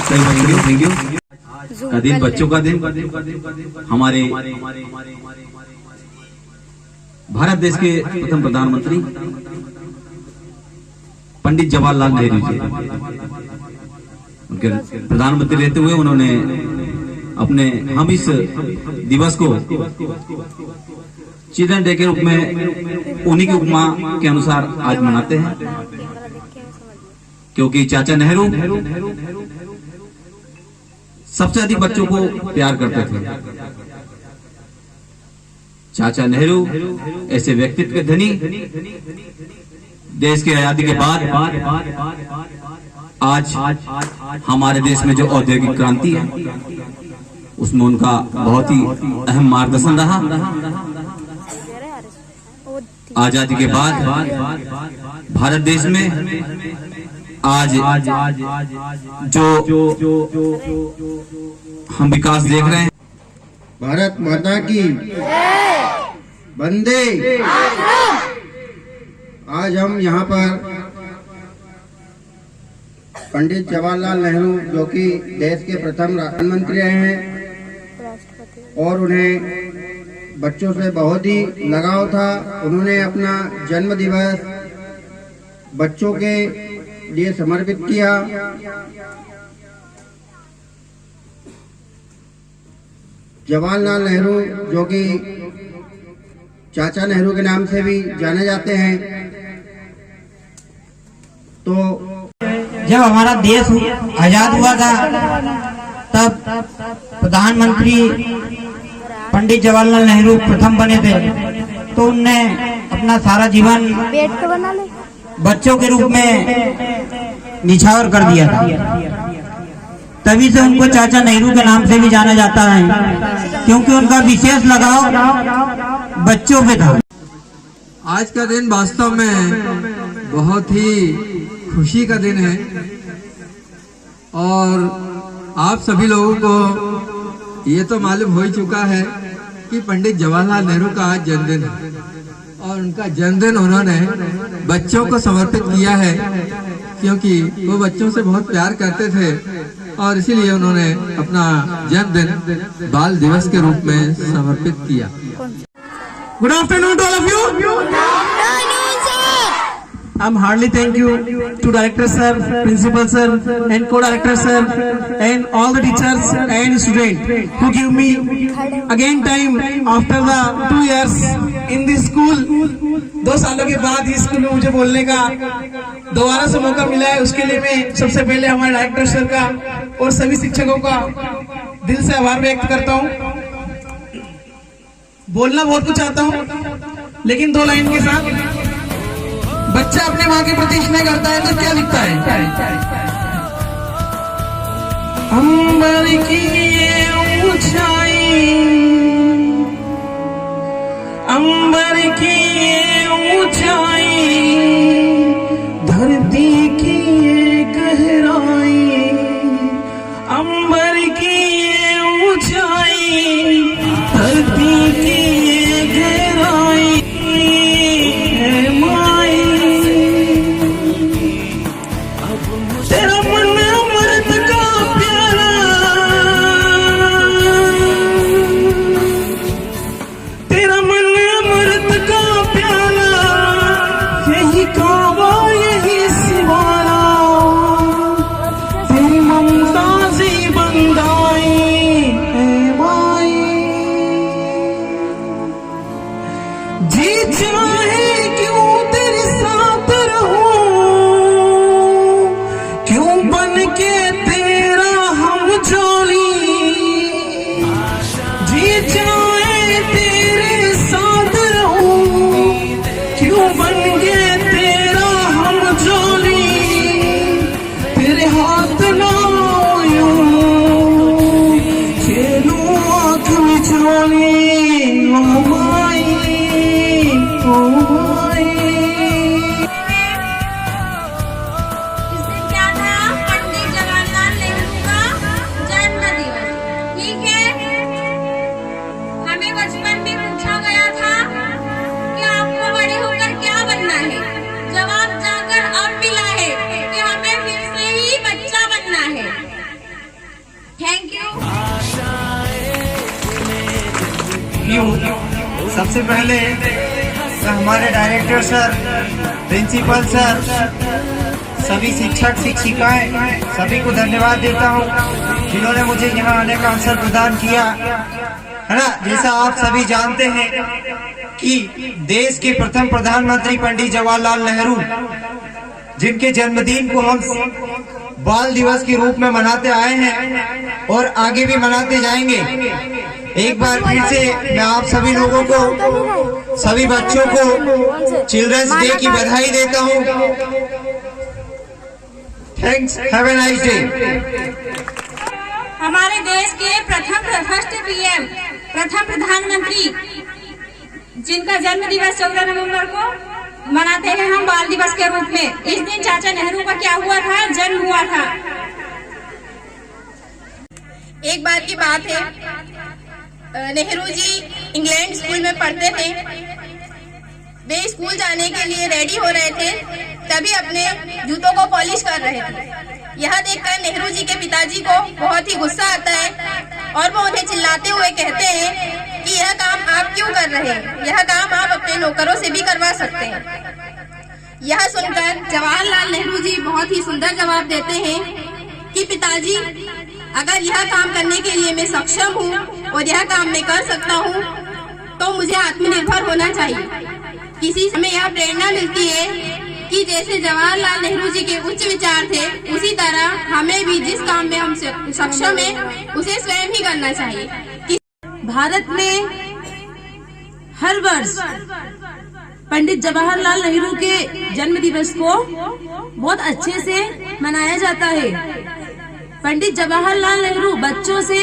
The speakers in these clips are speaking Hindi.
Thank you. का दिन, बच्चों का दिन, हमारे भारत देश के प्रथम प्रधानमंत्री पंडित जवाहरलाल नेहरू जी, उनके प्रधानमंत्री रहते हुए उन्होंने अपने, हम इस दिवस को चिल्ड्रन डे के रूप में उन्हीं की उपमा के अनुसार आज मनाते हैं, क्योंकि चाचा नेहरू सबसे अधिक बच्चों को प्यार करते थे। चाचा नेहरू ऐसे व्यक्तित्व के धनी, देश की आजादी के बाद आज हमारे देश में जो औद्योगिक क्रांति है उसमें उनका बहुत ही अहम मार्गदर्शन रहा। आजादी के बाद भारत देश में आज जो हम विकास देख रहे हैं। भारत माता की वंदे। आज हम यहाँ पर पंडित जवाहरलाल नेहरू जो कि देश के प्रथम प्रधानमंत्री रहे हैं और उन्हें बच्चों से बहुत ही लगाव था। उन्होंने अपना जन्म दिवस बच्चों के लिए समर्पित किया। जवाहरलाल नेहरू जो कि चाचा नेहरू के नाम से भी जाने जाते हैं, तो जब हमारा देश आजाद हुआ था तब प्रधानमंत्री पंडित जवाहरलाल नेहरू प्रथम बने थे, तो उनने अपना सारा जीवन बच्चों के रूप में निछावर कर दिया था। तभी से उनको चाचा नेहरू के नाम से भी जाना जाता है, क्योंकि उनका विशेष लगाव बच्चों पे था। आज का दिन वास्तव में बहुत ही खुशी का दिन है और आप सभी लोगों को ये तो मालूम हो ही चुका है कि पंडित जवाहरलाल नेहरू का आज जन्मदिन है और उनका जन्मदिन उन्होंने बच्चों को समर्पित किया है, क्योंकि वो बच्चों से बहुत प्यार करते थे और इसीलिए उन्होंने अपना जन्मदिन बाल दिवस के रूप में समर्पित किया। Good afternoon to all of you. Good afternoon, sir. I'm hardly thank you to director sir, principal sir, and co-director sir, and all the teachers and students who give me again time after the 2 years in this school. 2 सालों के बाद इस स्कूल में मुझे बोलने का दोबारा से मौका मिला है, उसके लिए मैं सबसे पहले हमारे डायरेक्टर सर का और सभी शिक्षकों का दिल से आभार व्यक्त करता हूँ। बोलना बहुत कुछ चाहता हूँ, लेकिन 2 लाइन के साथ, बच्चा अपने माँ के प्रति स्नेह करता है तो क्या लिखता है? अंबर की ये ऊंचाई, अंबर की ये ऊंचाई, धरती की ये गहराई, अंबर की ये ऊंचाई, धरती की ये गहराई है माई। तेरा मन अमृत का प्याला, तेरा मन अमृत का प्याला, यही थैंक यू। सबसे पहले मैं हमारे डायरेक्टर सर, प्रिंसिपल सर, सभी शिक्षक शिक्षिकाएं सभी को धन्यवाद देता हूं जिन्होंने मुझे यहाँ आने का अवसर प्रदान किया है ना। जैसा आप सभी जानते हैं कि देश के प्रथम प्रधानमंत्री पंडित जवाहरलाल नेहरू, जिनके जन्मदिन को हम बाल दिवस के रूप में मनाते आए हैं और आगे भी मनाते जाएंगे। एक बार फिर से मैं आप सभी लोगों को, सभी बच्चों को चिल्ड्रंस डे की बधाई देता हूं। Thanks, have a nice day. हमारे देश के फर्स्ट पीएम, प्रथम प्रधानमंत्री, जिनका जन्म दिवस 14 नवंबर को मनाते हैं हम बाल दिवस के रूप में। इस दिन चाचा नेहरू का क्या हुआ था, जन्म हुआ था। एक बार की बात है, नेहरू जी इंग्लैंड स्कूल में पढ़ते थे। वे स्कूल जाने के लिए रेडी हो रहे थे, तभी अपने जूतों को पॉलिश कर रहे थे। यह देखकर नेहरू जी के पिताजी को बहुत ही गुस्सा आता है और वो उन्हें चिल्लाते हुए कहते हैं कि यह काम आप क्यों कर रहे हैं, यह काम आप अपने नौकरों से भी करवा सकते हैं। यह सुनकर जवाहरलाल नेहरू जी बहुत ही सुंदर जवाब देते हैं कि पिताजी, अगर यह काम करने के लिए मैं सक्षम हूँ और यह काम मैं कर सकता हूँ तो मुझे आत्मनिर्भर होना चाहिए। किसी से हमें यह प्रेरणा मिलती है कि जैसे जवाहरलाल नेहरू जी के उच्च विचार थे, उसी तरह हमें भी जिस काम में हम सक्षम हैं उसे स्वयं ही करना चाहिए। भारत में हर वर्ष पंडित जवाहरलाल नेहरू के जन्म दिवस को बहुत अच्छे से मनाया जाता है। पंडित जवाहरलाल नेहरू बच्चों से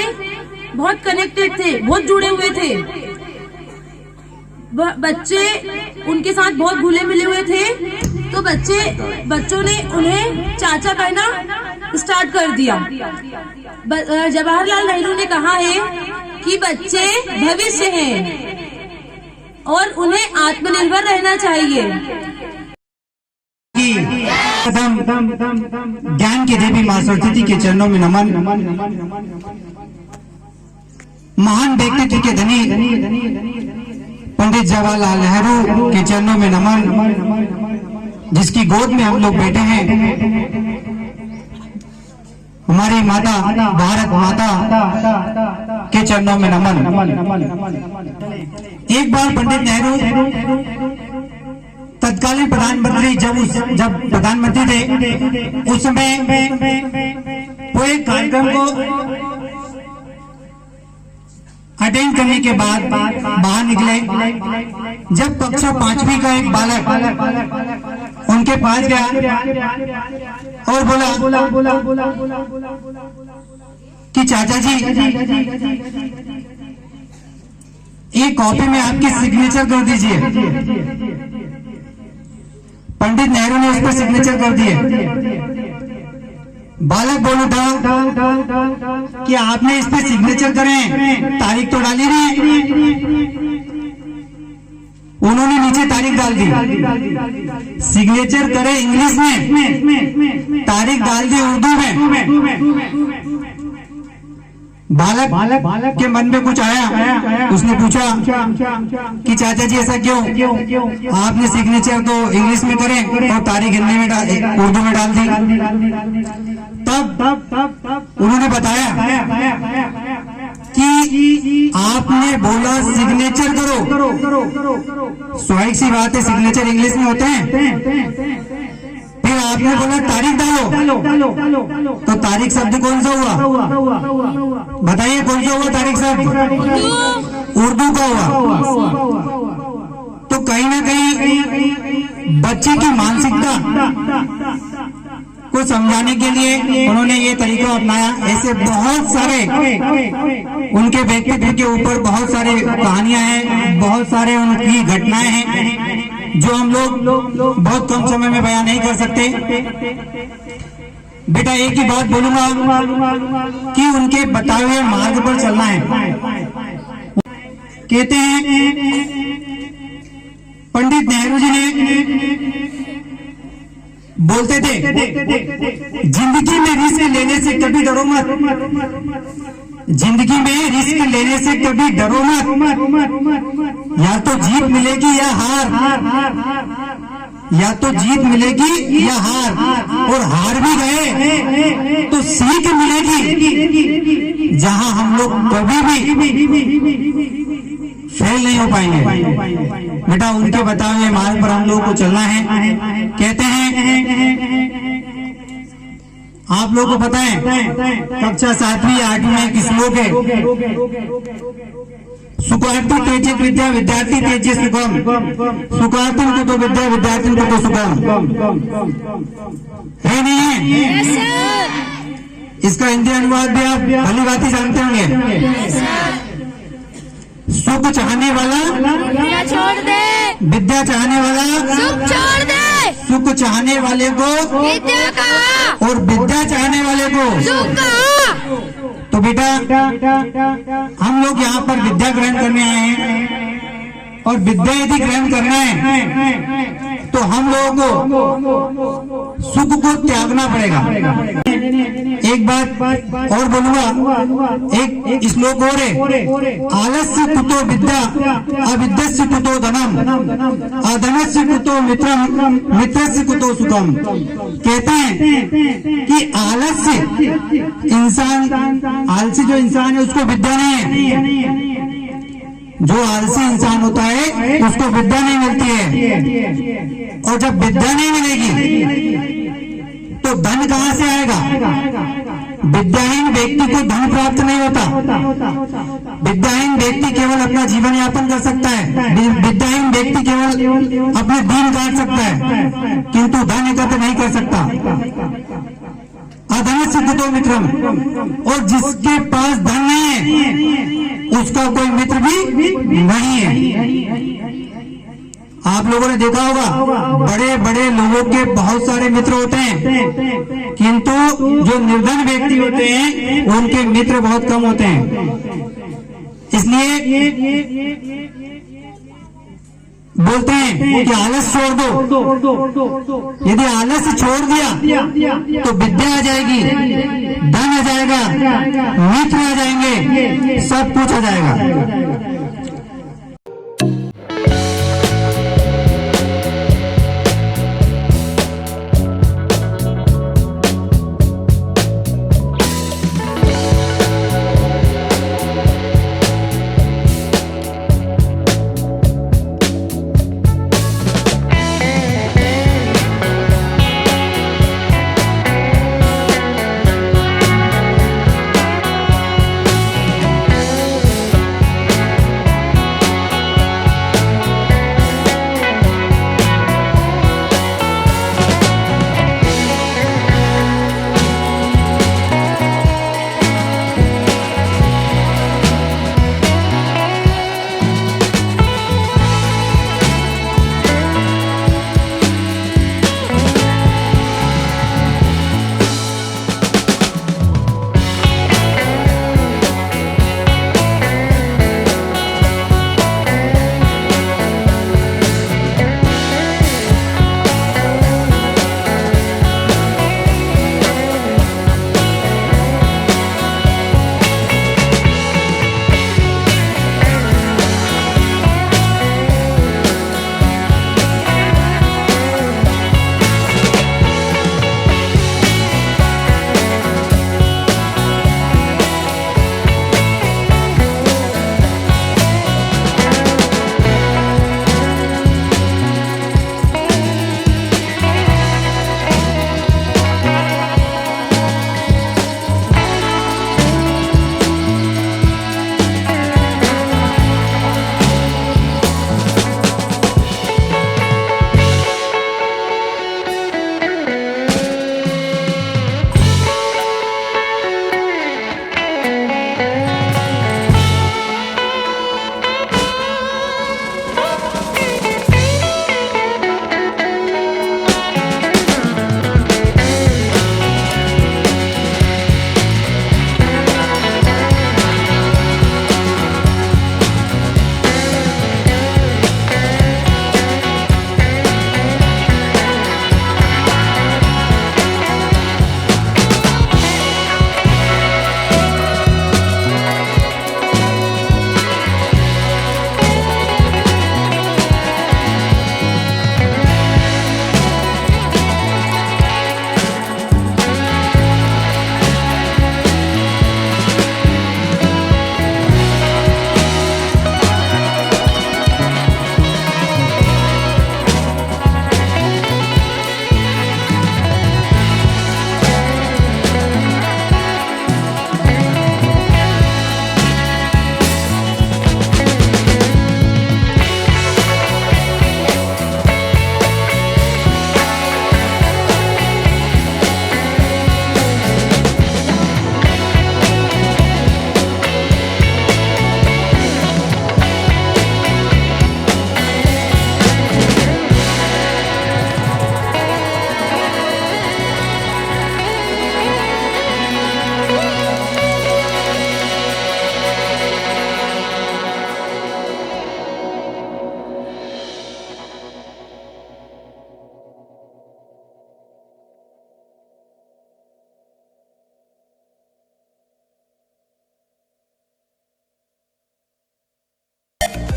बहुत कनेक्टेड थे, बहुत जुड़े हुए थे। बच्चे उनके साथ बहुत घुले मिले हुए थे, तो बच्चों ने उन्हें चाचा कहना स्टार्ट कर दिया। जवाहरलाल नेहरू ने कहा है कि बच्चे भविष्य हैं और उन्हें आत्मनिर्भर रहना चाहिए। ज्ञान की देवी मां सरस्वती के चरणों में नमन। महान व्यक्तित्व के धनी पंडित जवाहरलाल नेहरू के चरणों में नमन, जिसकी गोद में हम लोग बैठे हैं। हमारी माता भारत माता के चरणों में नमन। एक बार पंडित नेहरू तत्कालीन प्रधानमंत्री जब प्रधानमंत्री थे, उस समय वो एक कार्यक्रम को अटेंड करने के बाद बाहर निकले। जब कक्षा 5वीं का एक बालक उनके पास गया और बोला कि चाचा जी, एक कॉपी में आपकी सिग्नेचर कर दीजिए। पंडित नेहरू ने उस पर सिग्नेचर कर दिए। बालक बोल उठा कि आपने इस पे सिग्नेचर करें, तारीख तो डाली नहीं। उन्होंने नीचे तारीख डाल दी। सिग्नेचर करे इंग्लिश में, तारीख डाल दी उर्दू में। बालक के मन में कुछ आया, उसने पूछा कि चाचा जी ऐसा क्यों, आपने सिग्नेचर तो इंग्लिश में करें और तारीख हिंदी में उर्दू में डाल दी। तब उन्होंने बताया कि आपने बोला सिग्नेचर करो, स्वाभाविक सी बात है, सिग्नेचर इंग्लिश में होते हैं। फिर आपने बोला तारीख डालो, तो तारीख शब्द कौन सा हुआ, बताइए कौन सा हुआ तारीख शब्द? उर्दू का हुआ। तो कहीं ना कहीं बच्चे की मानसिकता को समझाने के लिए उन्होंने ये तरीका अपनाया। ऐसे बहुत सारे उनके व्यक्तित्व के ऊपर बहुत सारे कहानियां हैं, बहुत सारे उनकी घटनाएं हैं जो हम लोग बहुत कम समय में बयान नहीं कर सकते। बेटा एक ही बात बोलूंगा कि उनके बताए हुए मार्ग पर चलना है। कहते हैं पंडित नेहरू जी ने बोलते थे जिंदगी में रिस्क लेने से कभी डरो मत, जिंदगी में रिस्क लेने से कभी डरो मत, या तो जीत मिलेगी या हार, या तो जीत मिलेगी या हार, और हार भी गए तो सीख मिलेगी जहां हम लोग कभी भी फेल नहीं हो पाएंगे। बेटा उनके बताए हुए मार्ग पर हम लोगों को चलना है। कहते हैं आप लोगों को पता है कक्षा 7वीं 8वीं में एक श्लोक है, सुखार्थी तेजित विद्या विद्यार्थी तेजित सुखम, सुखार्थी को तो विद्या विद्यार्थी को तो सुखम है नहीं है? इसका हिंदी अनुवाद भी आप भली बात ही जानते होंगे। सुख चाहने वाला विद्या छोड़ दे, विद्या चाहने वाला सुख छोड़ दे, सुख चाहने वाले को विद्या कहा और विद्या चाहने वाले को सुख कहा। तो बेटा हम लोग यहाँ पर विद्या ग्रहण करने आए हैं, और विद्या यदि ग्रहण करना है तो हम लोगों को सुख को त्यागना पड़ेगा। एक बात और बोलूंगा, एक श्लोक और है, आलस्य कुतो विद्या अविद्यस्य कुतो धनम अधनस्य कुतो मित्रम मित्रस्य कुतो सुखम। कहते हैं कि आलस्य इंसान, आलसी जो इंसान है उसको विद्या नहीं है, जो आलसी इंसान होता है उसको विद्या नहीं मिलती है, और जब विद्या नहीं मिलेगी तो धन कहां से आएगा? विद्याहीन व्यक्ति को धन प्राप्त नहीं होता, विद्याहीन व्यक्ति केवल अपना जीवन यापन कर सकता है, विद्याहीन व्यक्ति केवल अपने दिन काट सकता है किंतु धन एकत्र नहीं कर सकता। अधनस्य कुतो मित्रम, और जिसके पास धन नहीं है उसका कोई मित्र भी नहीं है। आप लोगों ने देखा होगा बड़े बड़े लोगों के बहुत सारे मित्र होते हैं, किंतु जो निर्धन व्यक्ति होते हैं उनके मित्र बहुत कम होते हैं। इसलिए बोलते हैं कि आलस छोड़ दो, यदि आलस छोड़ दिया तो विद्या आ जाएगी, धन आ जाएगा, मित्र आ जाएंगे, सब कुछ आ जाएगा।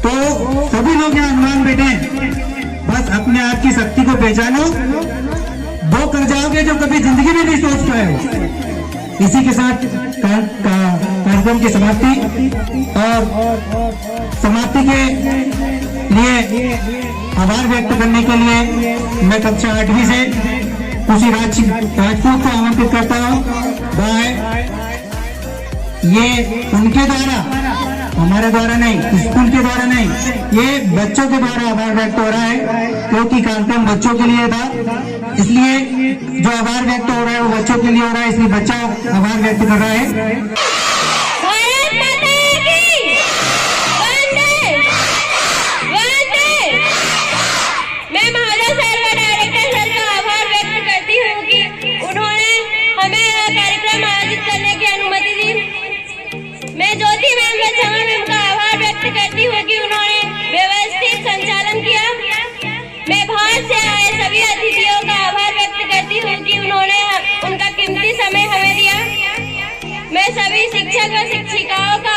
तो सभी लोग यहाँ अनुमान बैठे, बस अपने आप की शक्ति को पहचानो, वो कर जाओगे जो कभी जिंदगी में नहीं सोच पाए हो। इसी के साथ कार्यक्रम की समाप्ति, और समाप्ति के लिए आभार व्यक्त करने के लिए मैं कक्षा 8वीं से खुशी राजपूत को आमंत्रित करता हूँ। ये उनके द्वारा, हमारे द्वारा नहीं, स्कूल के द्वारा नहीं, ये बच्चों के द्वारा आभार व्यक्त हो रहा है, क्योंकि कार्यक्रम बच्चों के लिए था, इसलिए जो आभार व्यक्त हो रहा है वो बच्चों के लिए हो रहा है, इसलिए बच्चा आभार व्यक्त कर रहा है। मैं महोदय सर व डायरेक्टर सर का आभार व्यक्त करती हूँ कि उन्होंने हमें यह कार्यक्रम आयोजित करने की अनुमति दी। मैं ज्योति मैम व छमा मैम का आभार व्यक्त करती हूँ कि उन्होंने व्यवस्थित संचालन किया। मैं बाहर से आए सभी अतिथियों का आभार व्यक्त करती हूँ कि उन्होंने उनका कीमती समय हमें दिया। मैं सभी शिक्षक और शिक्षिकाओं का